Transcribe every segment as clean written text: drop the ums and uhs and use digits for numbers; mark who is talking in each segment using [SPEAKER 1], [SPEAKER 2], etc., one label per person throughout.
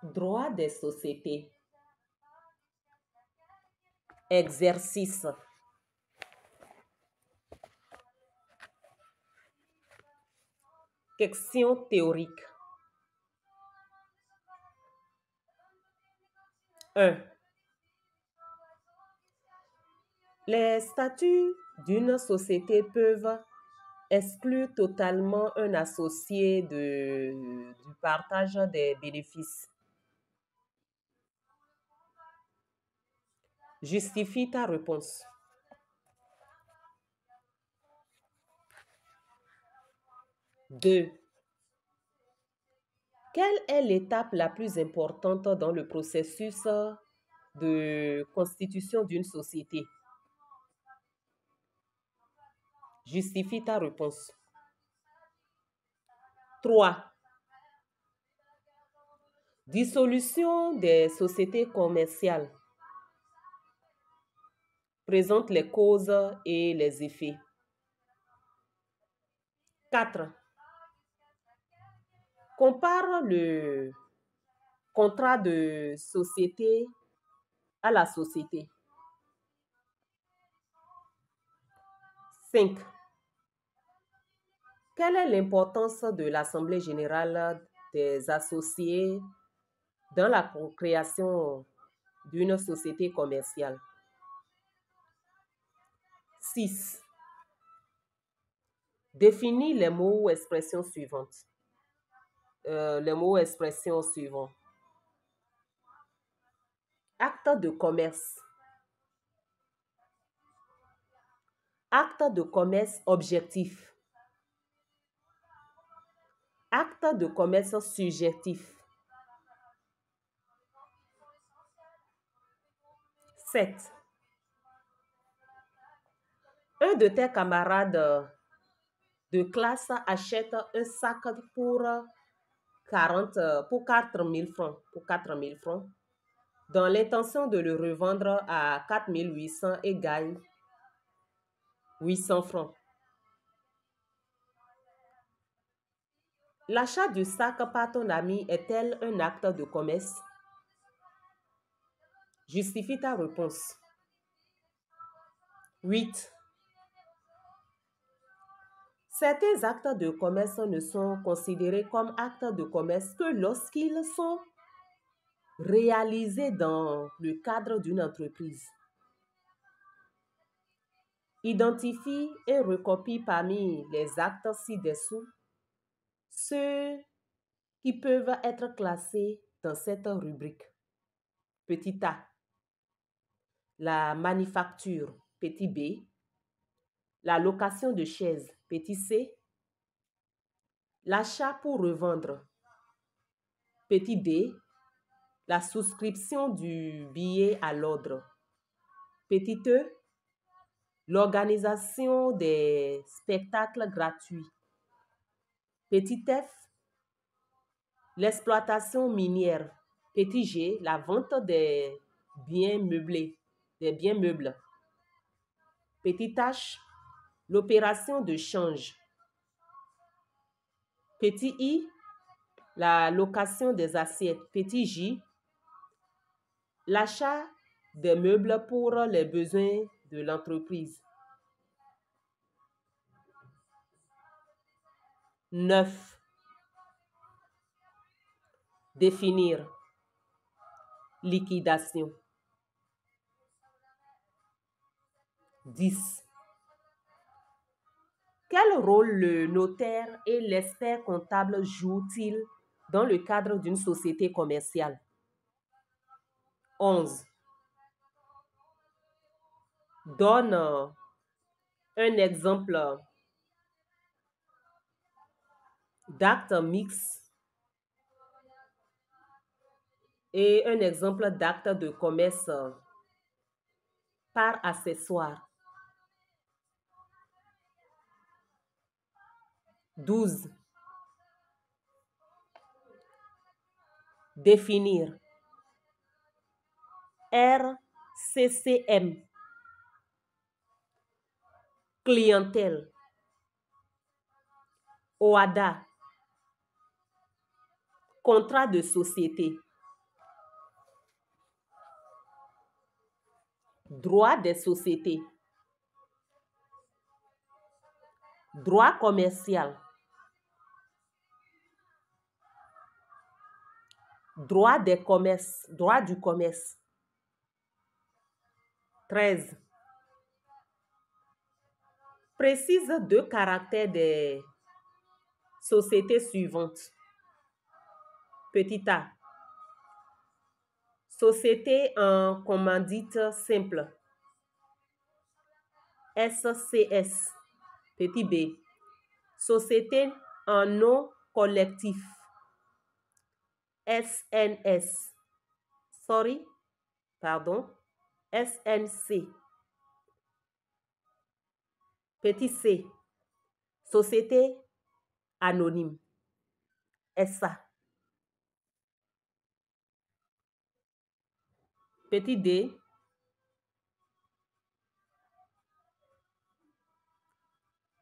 [SPEAKER 1] Droit des sociétés. Exercice. Question théorique. 1. Les statuts d'une société peuvent exclure totalement un associé du partage des bénéfices. Justifie ta réponse. 2. Quelle est l'étape la plus importante dans le processus de constitution d'une société? Justifie ta réponse. 3. Dissolution des sociétés commerciales. Présente les causes et les effets. 4. Compare le contrat de société à la société. 5. Quelle est l'importance de l'Assemblée générale des associés dans la création d'une société commerciale? 6. Définis les mots ou expressions suivantes. Les mots ou expressions suivants. Acte de commerce. Acte de commerce objectif. Acte de commerce subjectif. 7. Un de tes camarades de classe achète un sac pour 4 000 francs, dans l'intention de le revendre à 4 800 et gagne 800 francs. L'achat du sac par ton ami est-elle un acte de commerce? Justifie ta réponse. 8. Certains actes de commerce ne sont considérés comme actes de commerce que lorsqu'ils sont réalisés dans le cadre d'une entreprise. Identifie et recopie parmi les actes ci-dessous ceux qui peuvent être classés dans cette rubrique. Petit a, la manufacture, petit b, la location de chaises, petit c, l'achat pour revendre, petit d, la souscription du billet à l'ordre, petit e, l'organisation des spectacles gratuits, petit f, l'exploitation minière, petit g, la vente des biens meublés, des biens meubles, petit h, l'opération de change, petit i, la location des assiettes, petit j, l'achat des meubles pour les besoins de l'entreprise. 9. Définir. Liquidation. 10. Quel rôle le notaire et l'expert comptable jouent-ils dans le cadre d'une société commerciale? 11. Donne un exemple d'acte mixte et un exemple d'acte de commerce par accessoire. 12. Définir. RCCM. Clientèle. OADA. Contrat de société. Droit des sociétés. Droit commercial. Droit des commerces. Droit du commerce. 13. Précise 2 caractères des sociétés suivantes. Petit a. Société en commandite simple. SCS. Petit b. Société en nom collectif. SNS. SNC. Petit c. Société anonyme. SA. Petit d.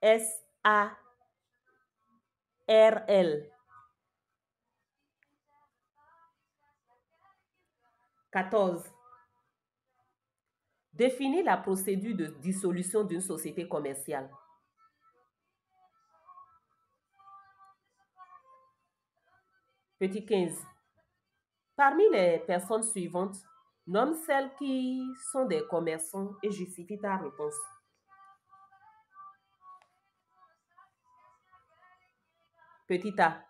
[SPEAKER 1] SARL. 14. Définir la procédure de dissolution d'une société commerciale. Petit 15. Parmi les personnes suivantes, nomme celles qui sont des commerçants et justifie ta réponse. Petit a.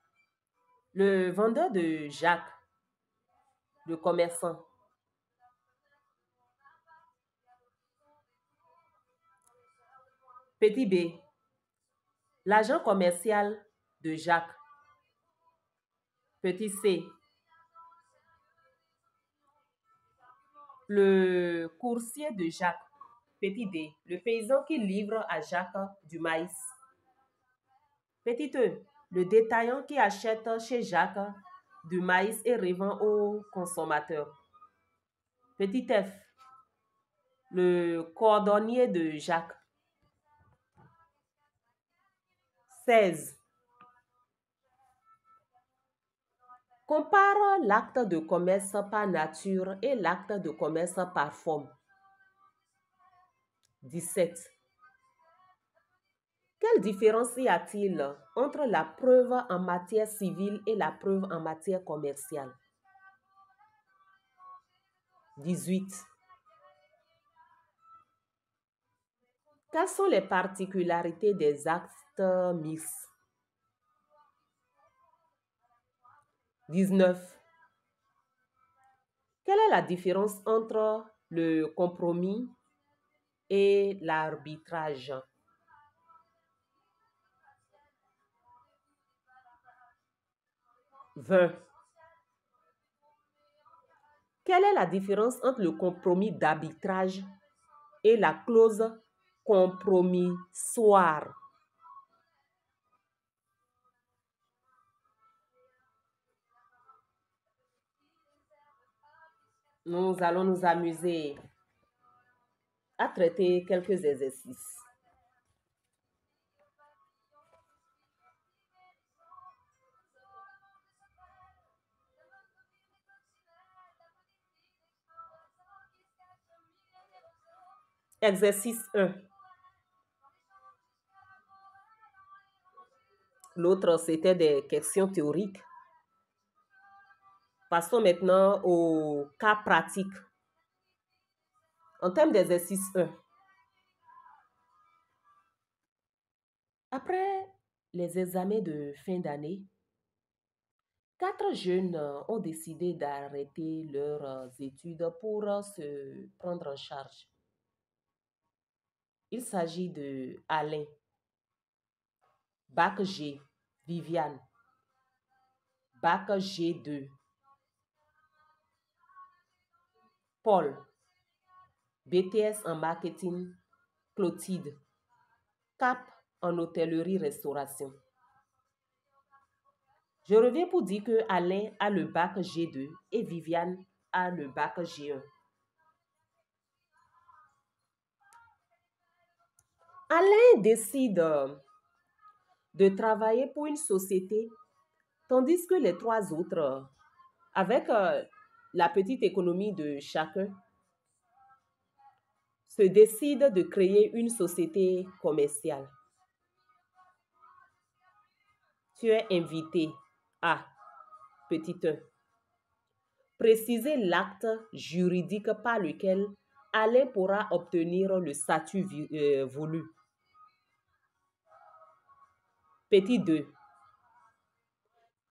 [SPEAKER 1] Le vendeur de Jacques, le commerçant. Petit b. L'agent commercial de Jacques. Petit c. Le coursier de Jacques. Petit d. Le paysan qui livre à Jacques du maïs. Petit e. Le détaillant qui achète chez Jacques du maïs et revend aux consommateurs. Petit f. Le cordonnier de Jacques. 16. Compare l'acte de commerce par nature et l'acte de commerce par forme. 17. Quelle différence y a-t-il entre la preuve en matière civile et la preuve en matière commerciale? 18. Quelles sont les particularités des actes mixtes? 19. Quelle est la différence entre le compromis et l'arbitrage? 20. Quelle est la différence entre le compromis d'arbitrage et la clause compromissoire? Nous allons nous amuser à traiter quelques exercices. Exercice 1. L'autre, c'était des questions théoriques. Passons maintenant au cas pratique. En termes d'exercice 1. Après les examens de fin d'année, 4 jeunes ont décidé d'arrêter leurs études pour se prendre en charge. Il s'agit de Alain, Bac G, Viviane, Bac G2, Paul, BTS en marketing, Clotilde, CAP en hôtellerie-restauration. Je reviens pour dire que Alain a le bac G2 et Viviane a le bac G1. Alain décide de travailler pour une société, tandis que les 3 autres, avec la petite économie de chacun, se décide de créer une société commerciale. Tu es invité à, petit 1, préciser l'acte juridique par lequel Alain pourra obtenir le statut voulu. Petit 2.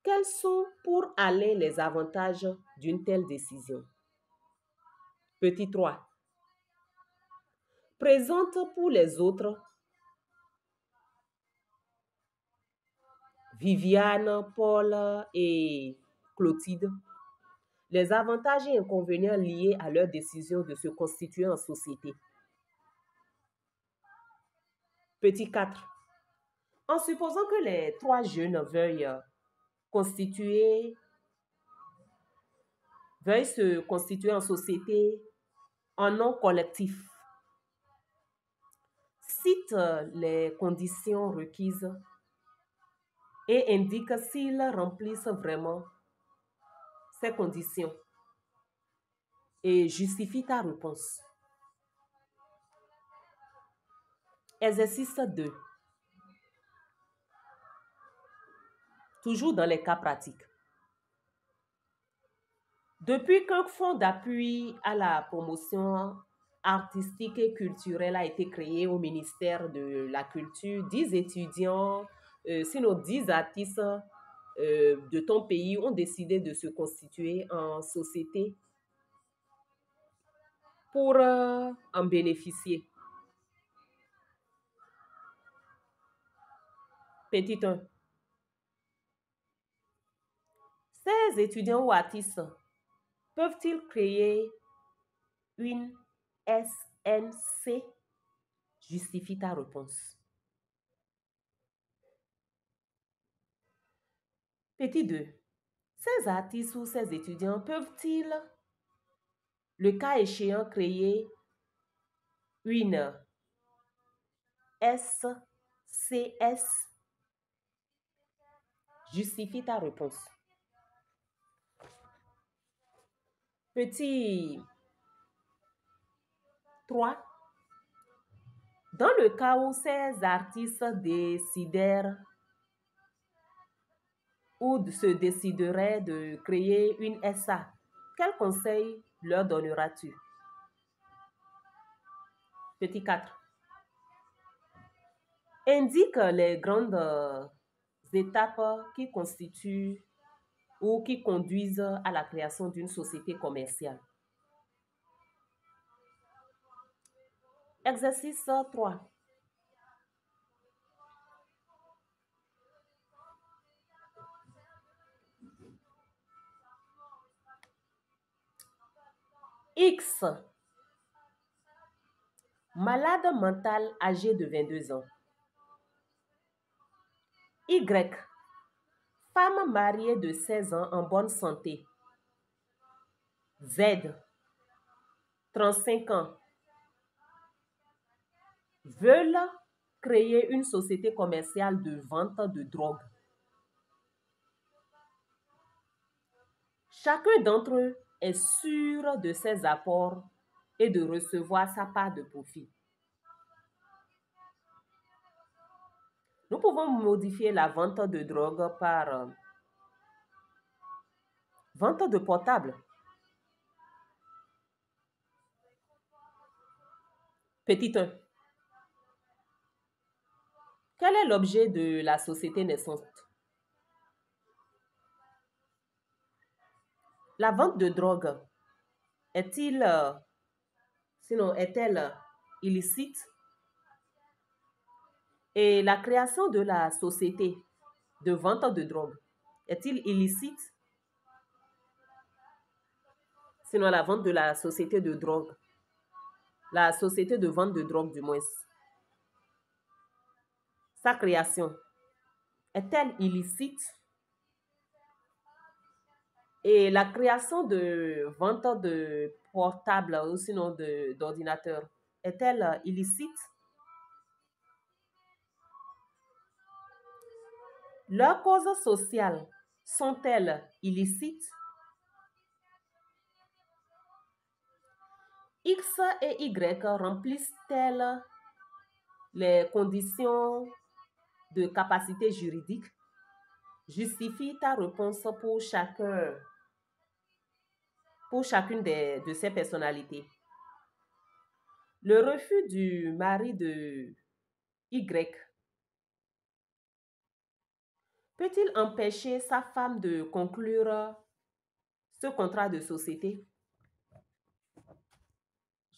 [SPEAKER 1] Quels sont pour Alain les avantages d'une telle décision? Petit 3. Présente pour les autres Viviane, Paul et Clotilde les avantages et inconvénients liés à leur décision de se constituer en société. Petit 4. En supposant que les 3 jeunes veuillent se constituer en société en nom collectif, cite les conditions requises et indique s'ils remplissent vraiment ces conditions et justifie ta réponse. Exercice 2. Toujours dans les cas pratiques. Depuis qu'un fonds d'appui à la promotion artistique et culturelle a été créé au ministère de la Culture, 10 étudiants, sinon 10 artistes de ton pays ont décidé de se constituer en société pour en bénéficier. Petit 1. Ces étudiants ou artistes peuvent-ils créer une SNC? Justifie ta réponse. Petit 2. Ces artistes ou ces étudiants peuvent-ils, le cas échéant, créer une SCS? Justifie ta réponse. Petit 3. Dans le cas où ces artistes décidèrent ou se décideraient de créer une SA, quel conseil leur donneras-tu? Petit 4. Indique les grandes étapes qui constituent ou qui conduisent à la création d'une société commerciale. Exercice 3. X, malade mental âgé de 22 ans. Y, femme mariée de 16 ans en bonne santé. Z, 35 ans. Veulent créer une société commerciale de vente de drogue. Chacun d'entre eux est sûr de ses apports et de recevoir sa part de profit. Nous pouvons modifier la vente de drogue par vente de portable. Petit 1. Quel est l'objet de la société naissante? La vente de drogue est-elle illicite? Et la création de la société de vente de drogue est-il illicite? Sinon, la vente de la société de drogue, la société de vente de drogue du moins, sa création est-elle illicite? Et la création de vente de portables ou sinon d'ordinateurs est-elle illicite? Leurs causes sociales sont-elles illicites? X et Y remplissent-elles les conditions de capacité juridique? Justifie ta réponse pour chacune de ces personnalités. Le refus du mari de Y peut-il empêcher sa femme de conclure ce contrat de société?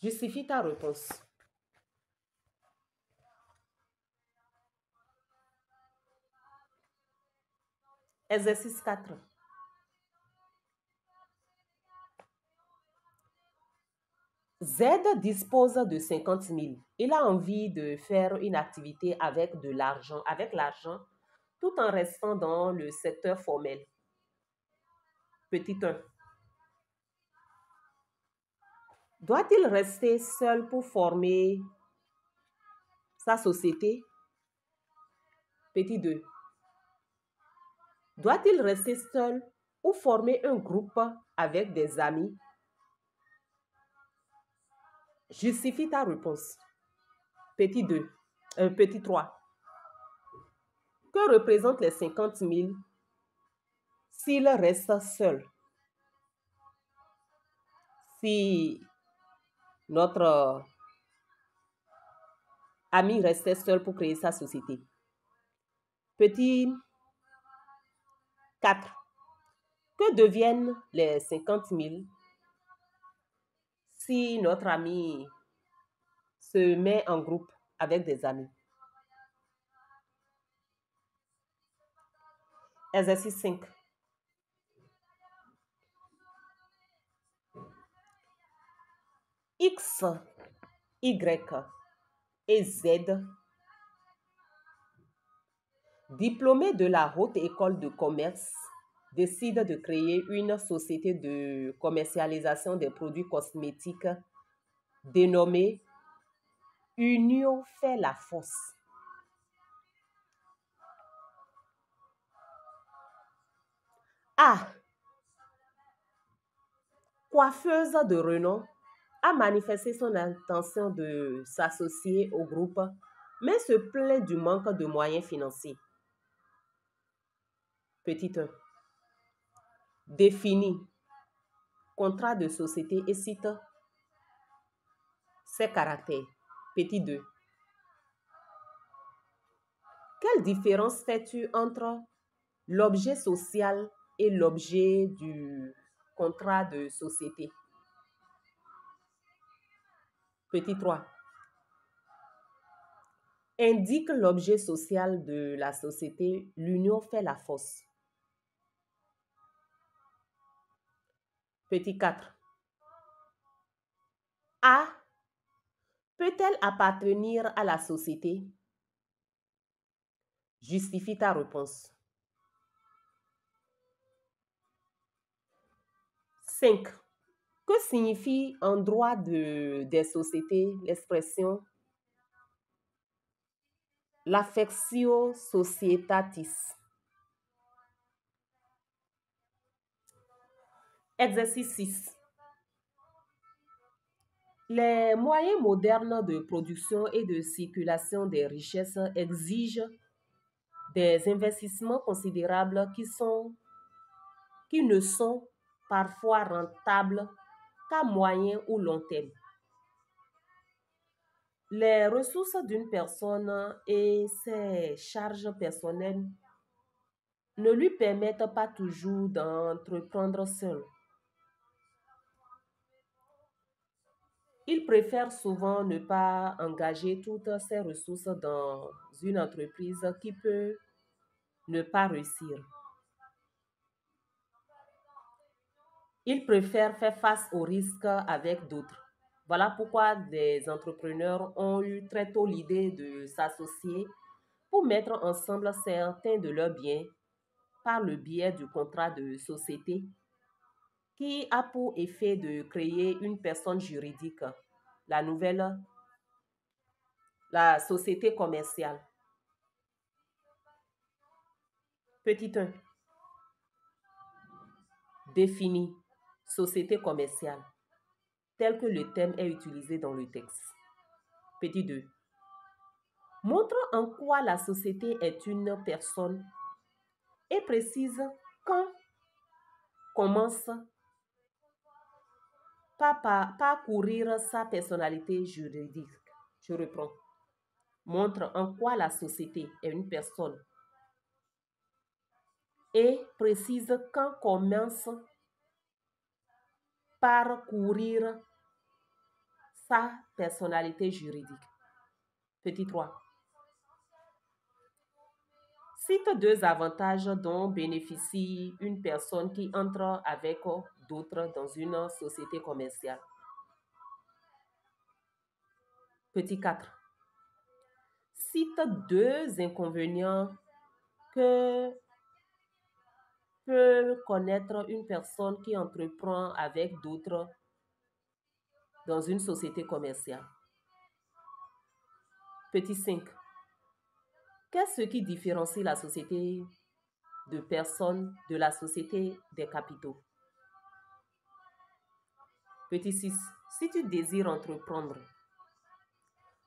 [SPEAKER 1] Justifie ta réponse. Exercice 4. Z dispose de 50 000. Il a envie de faire une activité avec l'argent, tout en restant dans le secteur formel. Petit 1. Doit-il rester seul pour former sa société? Petit 2. Doit-il rester seul ou former un groupe avec des amis? Justifie ta réponse. Petit 2. Petit 3. Que représentent les 50 000 s'il reste seul? Si notre ami restait seul pour créer sa société. Petit 4. Que deviennent les 50 000 si notre ami se met en groupe avec des amis? Exercice 5. X, Y et Z, diplômés de la Haute École de commerce, décident de créer une société de commercialisation des produits cosmétiques dénommée Union fait la force. A. Coiffeuse de renom, a manifesté son intention de s'associer au groupe, mais se plaint du manque de moyens financiers. Petit 1. Définit contrat de société et cite ses caractères. Petit 2. Quelle différence fais-tu entre l'objet social et l'objet du contrat de société? Petit 3. Indique l'objet social de la société, l'union fait la force. Petit 4. A. Peut-elle appartenir à la société? Justifie ta réponse. 5. Que signifie en droit des sociétés l'expression l'affectio societatis? Exercice 6. Les moyens modernes de production et de circulation des richesses exigent des investissements considérables qui ne sont parfois rentables qu'à moyen ou long terme. Les ressources d'une personne et ses charges personnelles ne lui permettent pas toujours d'entreprendre seul. Il préfère souvent ne pas engager toutes ses ressources dans une entreprise qui peut ne pas réussir. Il préfère faire face aux risques avec d'autres. Voilà pourquoi des entrepreneurs ont eu très tôt l'idée de s'associer pour mettre ensemble certains de leurs biens par le biais du contrat de société qui a pour effet de créer une personne juridique, la société commerciale. Petit 1. Défini. Société commerciale. tel que le thème est utilisé dans le texte. Petit 2. Montre en quoi la société est une personne et précise quand commence par parcourir sa personnalité juridique. Je reprends. Montre en quoi la société est une personne et précise quand commence par courir sa personnalité juridique. Petit 3. Cite 2 avantages dont bénéficie une personne qui entre avec d'autres dans une société commerciale. Petit 4. Cite 2 inconvénients que peut connaître une personne qui entreprend avec d'autres dans une société commerciale. Petit 5. Qu'est-ce qui différencie la société de personnes de la société des capitaux? Petit 6. Si tu désires entreprendre,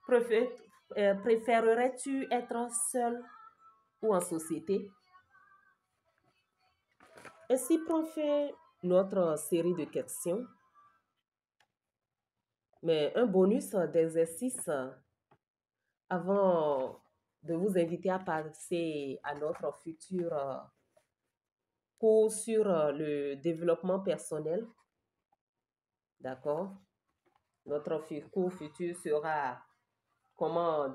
[SPEAKER 1] préférerais-tu être seul ou en société? Ainsi prend fin notre série de questions. Mais un bonus d'exercice avant de vous inviter à passer à notre futur cours sur le développement personnel. D'accord? Notre cours futur sera comment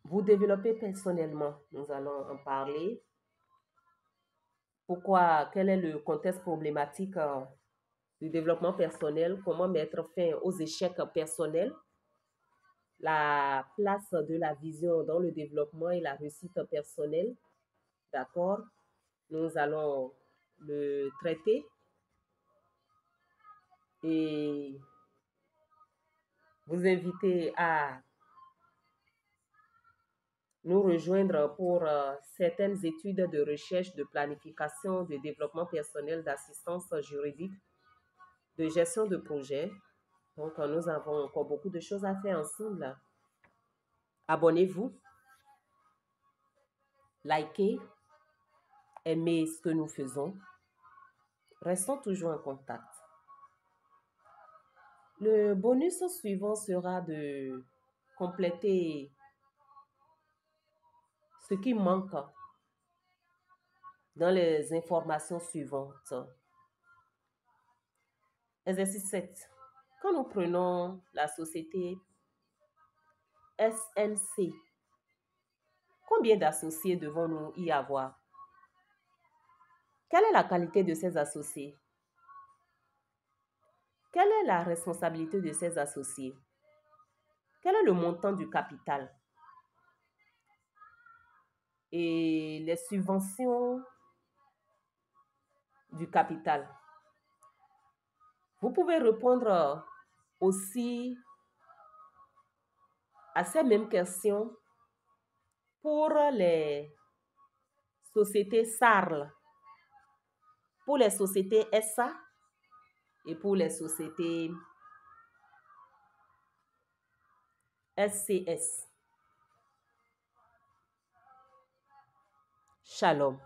[SPEAKER 1] vous développer personnellement. Nous allons en parler. Pourquoi, quel est le contexte problématique du développement personnel, comment mettre fin aux échecs personnels, la place de la vision dans le développement et la réussite personnelle. D'accord? Nous allons le traiter et vous inviter à nous rejoindre pour certaines études de recherche, de planification, de développement personnel, d'assistance juridique, de gestion de projet. Donc, nous avons encore beaucoup de choses à faire ensemble. Abonnez-vous, likez, aimez ce que nous faisons. Restons toujours en contact. Le bonus suivant sera de compléter ce qui manque dans les informations suivantes. Exercice 7. Quand nous prenons la société SNC, combien d'associés devons-nous y avoir? Quelle est la qualité de ces associés? Quelle est la responsabilité de ces associés? Quel est le montant du capital? Et les subventions du capital. Vous pouvez répondre aussi à ces mêmes questions pour les sociétés SARL, pour les sociétés SA et pour les sociétés SCS. Shalom.